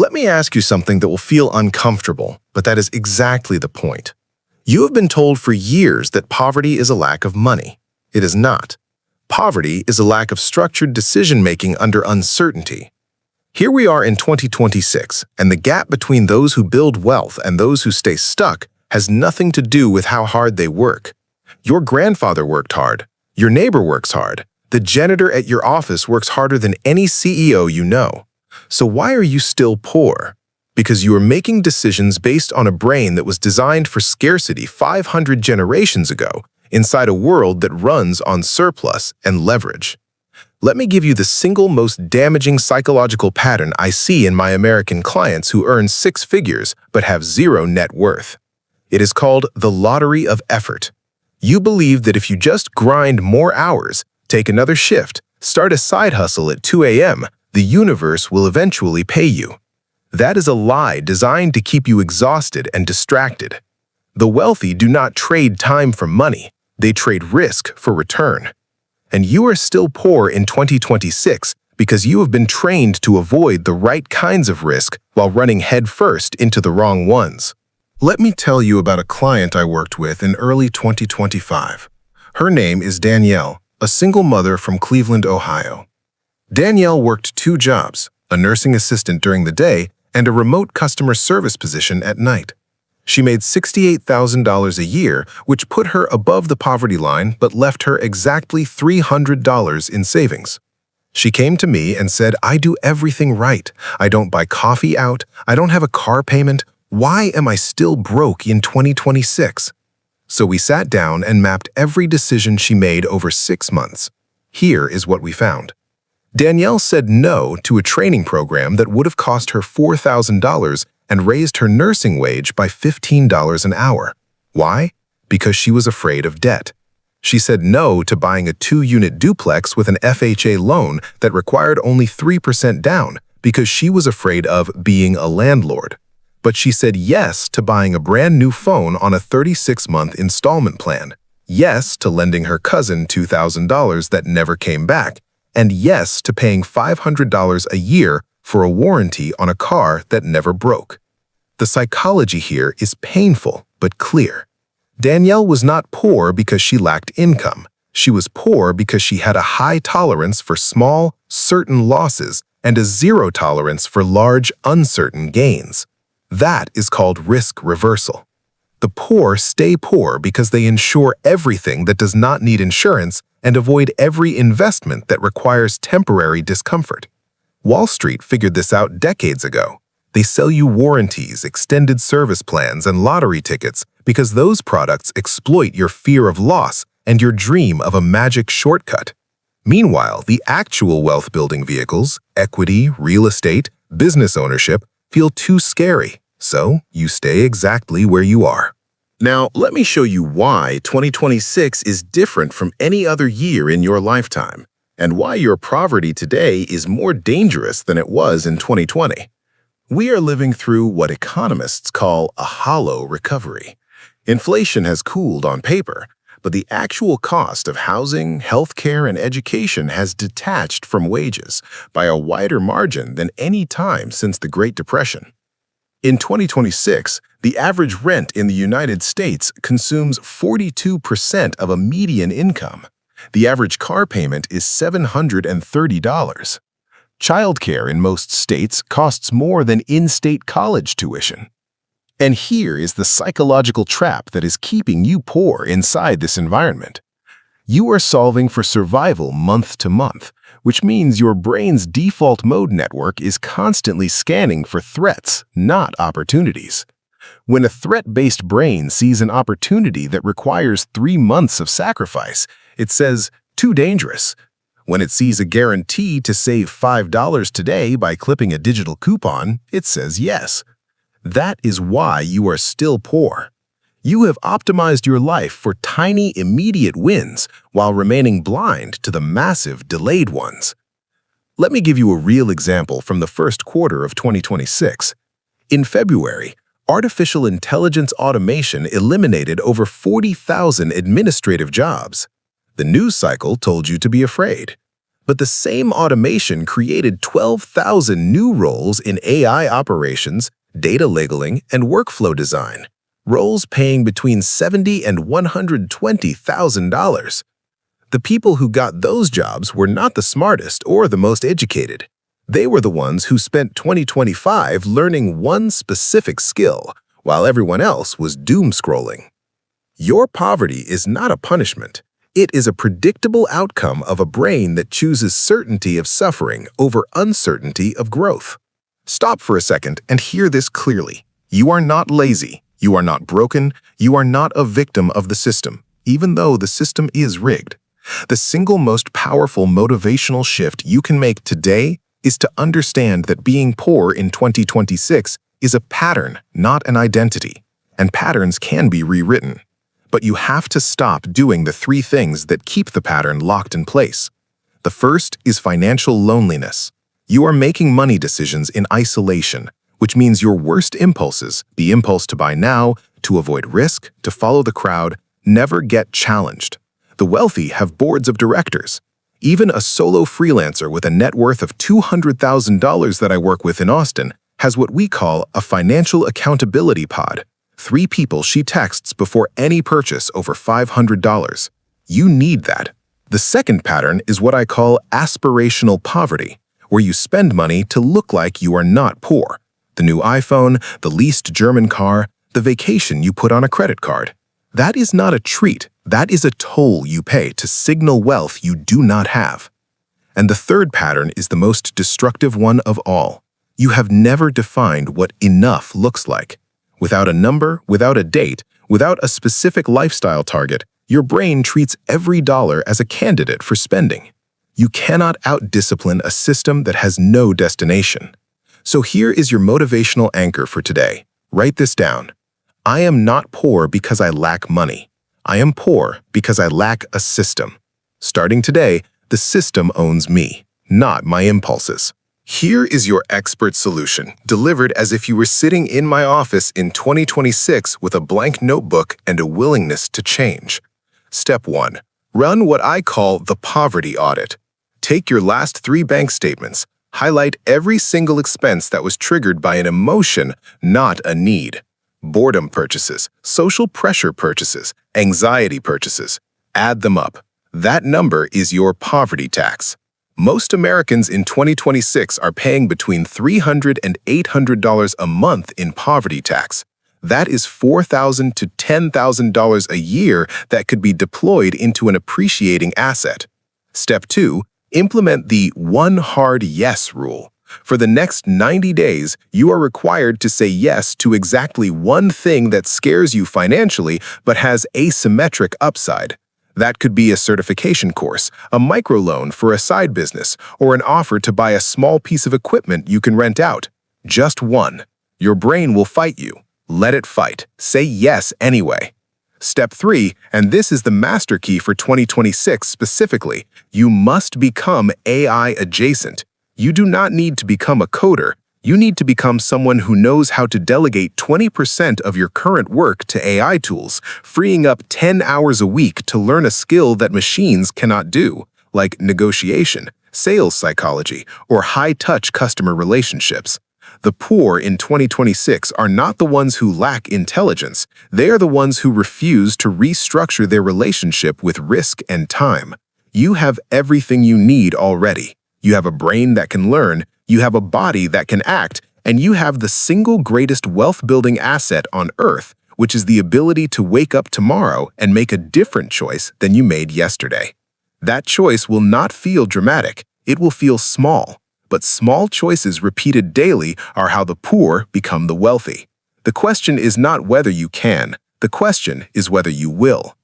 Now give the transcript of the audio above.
Let me ask you something that will feel uncomfortable, but that is exactly the point. You have been told for years that poverty is a lack of money. It is not. Poverty is a lack of structured decision-making under uncertainty. Here we are in 2026, and the gap between those who build wealth and those who stay stuck has nothing to do with how hard they work. Your grandfather worked hard. Your neighbor works hard. The janitor at your office works harder than any CEO you know. So why are you still poor? Because you are making decisions based on a brain that was designed for scarcity 500 generations ago, inside a world that runs on surplus and leverage. Let me give you the single most damaging psychological pattern I see in my American clients who earn 6 figures but have zero net worth. It is called the lottery of effort. You believe that if you just grind more hours, take another shift, start a side hustle at 2 a.m., the universe will eventually pay you. That is a lie designed to keep you exhausted and distracted. The wealthy do not trade time for money. They trade risk for return. And you are still poor in 2026 because you have been trained to avoid the right kinds of risk while running headfirst into the wrong ones. Let me tell you about a client I worked with in early 2025. Her name is Danielle, a single mother from Cleveland, Ohio. Danielle worked 2 jobs, a nursing assistant during the day and a remote customer service position at night. She made $68,000 a year, which put her above the poverty line but left her exactly $300 in savings. She came to me and said, "I do everything right. I don't buy coffee out. I don't have a car payment. Why am I still broke in 2026? So we sat down and mapped every decision she made over 6 months. Here is what we found. Danielle said no to a training program that would have cost her $4,000 and raised her nursing wage by $15 an hour. Why? Because she was afraid of debt. She said no to buying a 2-unit duplex with an FHA loan that required only 3% down because she was afraid of being a landlord. But she said yes to buying a brand new phone on a 36-month installment plan, yes to lending her cousin $2,000 that never came back, and yes to paying $500 a year for a warranty on a car that never broke. The psychology here is painful but clear. Danielle was not poor because she lacked income. She was poor because she had a high tolerance for small, certain losses and a zero tolerance for large, uncertain gains. That is called risk reversal. The poor stay poor because they insure everything that does not need insurance and avoid every investment that requires temporary discomfort. Wall Street figured this out decades ago. They sell you warranties, extended service plans, and lottery tickets because those products exploit your fear of loss and your dream of a magic shortcut. Meanwhile, the actual wealth-building vehicles, equity, real estate, business ownership, feel too scary, so you stay exactly where you are. Now, let me show you why 2026 is different from any other year in your lifetime, and why your poverty today is more dangerous than it was in 2020. We are living through what economists call a hollow recovery. Inflation has cooled on paper, but the actual cost of housing, healthcare, and education has detached from wages by a wider margin than any time since the Great Depression. In 2026, the average rent in the United States consumes 42% of a median income. The average car payment is $730. Childcare in most states costs more than in-state college tuition. And here is the psychological trap that is keeping you poor inside this environment. You are solving for survival month to month, which means your brain's default mode network is constantly scanning for threats, not opportunities. When a threat-based brain sees an opportunity that requires 3 months of sacrifice, it says, "Too dangerous." When it sees a guarantee to save $5 today by clipping a digital coupon, it says yes. That is why you are still poor. You have optimized your life for tiny, immediate wins while remaining blind to the massive, delayed ones. Let me give you a real example from the first quarter of 2026. In February, artificial intelligence automation eliminated over 40,000 administrative jobs. The news cycle told you to be afraid. But the same automation created 12,000 new roles in AI operations, data labeling, and workflow design, roles paying between $70,000 and $120,000. The people who got those jobs were not the smartest or the most educated. They were the ones who spent 2025 learning one specific skill, while everyone else was doom scrolling. Your poverty is not a punishment. It is a predictable outcome of a brain that chooses certainty of suffering over uncertainty of growth. Stop for a second and hear this clearly. You are not lazy. You are not broken. You are not a victim of the system, even though the system is rigged. The single most powerful motivational shift you can make today is to understand that being poor in 2026 is a pattern, not an identity, and patterns can be rewritten. But you have to stop doing the three things that keep the pattern locked in place. The first is financial loneliness. You are making money decisions in isolation, which means your worst impulses, the impulse to buy now, to avoid risk, to follow the crowd, never get challenged. The wealthy have boards of directors. Even a solo freelancer with a net worth of $200,000 that I work with in Austin has what we call a financial accountability pod. 3 people she texts before any purchase over $500. You need that. The second pattern is what I call aspirational poverty, where you spend money to look like you are not poor. The new iPhone, the leased German car, the vacation you put on a credit card. That is not a treat. That is a toll you pay to signal wealth you do not have. And the third pattern is the most destructive one of all. You have never defined what enough looks like. Without a number, without a date, without a specific lifestyle target, your brain treats every dollar as a candidate for spending. You cannot out-discipline a system that has no destination. So here is your motivational anchor for today. Write this down. I am not poor because I lack money. I am poor because I lack a system. Starting today, the system owns me, not my impulses. Here is your expert solution, delivered as if you were sitting in my office in 2026 with a blank notebook and a willingness to change. Step 1. Run what I call the poverty audit. Take your last 3 bank statements. Highlight every single expense that was triggered by an emotion, not a need. Boredom purchases, social pressure purchases, anxiety purchases. Add them up. That number is your poverty tax. Most Americans in 2026 are paying between $300 and $800 a month in poverty tax. That is $4,000 to $10,000 a year that could be deployed into an appreciating asset. Step 2. Implement the one hard yes rule. For the next 90 days, you are required to say yes to exactly one thing that scares you financially but has asymmetric upside. That could be a certification course, a microloan for a side business, or an offer to buy a small piece of equipment you can rent out. Just one. Your brain will fight you. Let it fight. Say yes anyway. Step 3, and this is the master key for 2026 specifically, you must become AI adjacent. You do not need to become a coder. You need to become someone who knows how to delegate 20% of your current work to AI tools, freeing up 10 hours a week to learn a skill that machines cannot do, like negotiation, sales psychology, or high-touch customer relationships. The poor in 2026 are not the ones who lack intelligence. They are the ones who refuse to restructure their relationship with risk and time. You have everything you need already. You have a brain that can learn, you have a body that can act, and you have the single greatest wealth-building asset on Earth, which is the ability to wake up tomorrow and make a different choice than you made yesterday. That choice will not feel dramatic. It will feel small. But small choices repeated daily are how the poor become the wealthy. The question is not whether you can. The question is whether you will.